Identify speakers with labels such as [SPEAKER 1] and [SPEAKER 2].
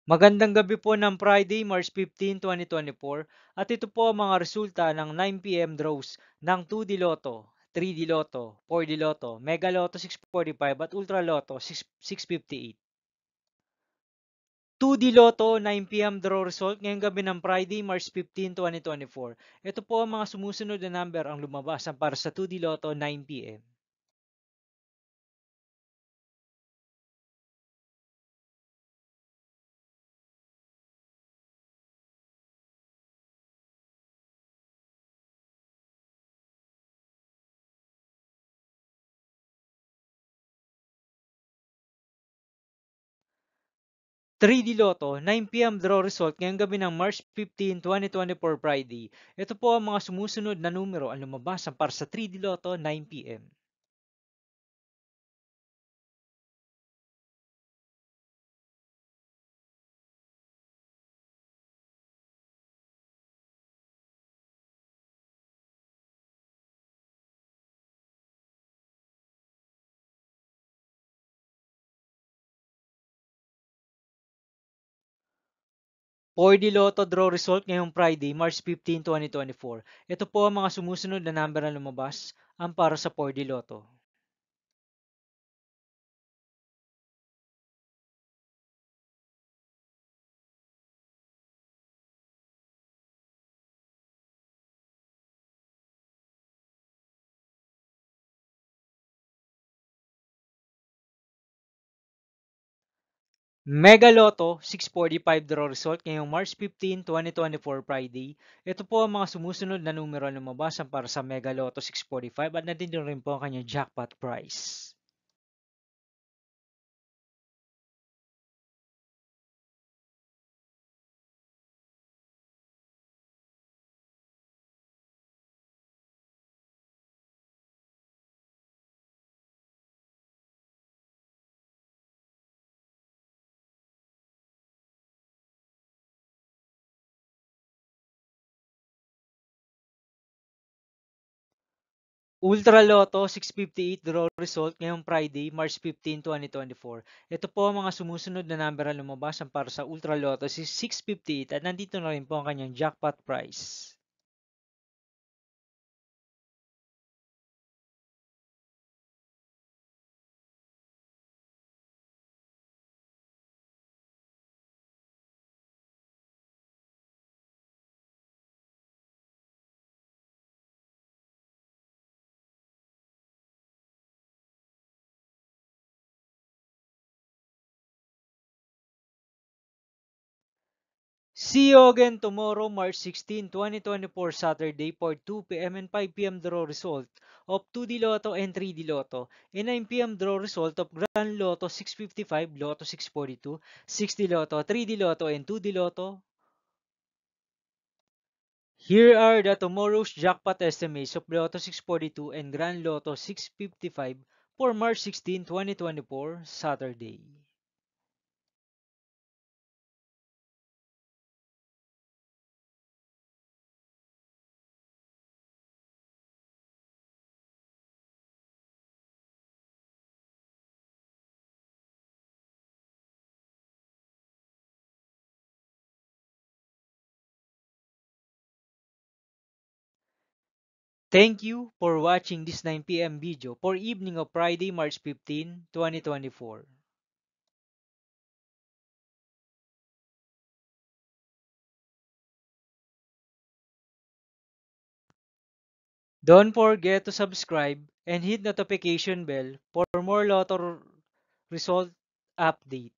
[SPEAKER 1] Magandang gabi po ng Friday, March 15, 2024 at ito po ang mga resulta ng 9 p.m. draws ng 2D Lotto, 3D Lotto, 4D Lotto, Mega Lotto 645 at Ultra Lotto 658. 2D Lotto 9 p.m. draw result ngayong gabi ng Friday, March 15, 2024. Ito po ang mga sumusunod na number ang lumabas para sa 2D Lotto 9 p.m. 3D Lotto 9 p.m. draw result ngayong gabi ng March 15, 2024 Friday. Ito po ang mga sumusunod na numero ang lumabas para sa 3D Lotto 9 p.m. 4D Lotto draw result ngayong Friday, March 15, 2024. Ito po ang mga sumusunod na number na lumabas ang para sa 4D Lotto. Mega Lotto 645 draw result ngayong March 15, 2024 Friday. Ito po ang mga sumusunod na numero na lumabas ang para sa Mega Lotto 645 at nandito rin po ang kanyang jackpot price. Ultra Lotto 658 draw result ngayong Friday, March 15, 2024. Ito po ang mga sumusunod na number na lumabas ang para sa Ultra Lotto 658 at nandito na rin po ang kanyang jackpot price. See you again tomorrow, March 16, 2024, Saturday for 2 p.m. and 5 p.m. draw result of 2D Lotto and 3D Lotto, and 9 p.m. draw result of Grand Lotto 655, Lotto 642, 6D Lotto, 3D Lotto, and 2D Lotto. Here are the tomorrow's jackpot estimates of Lotto 642 and Grand Lotto 655 for March 16, 2024, Saturday. Thank you for watching this 9 p.m. video for evening of Friday, March 15, 2024. Don't forget to subscribe and hit notification bell for more Lotto result update.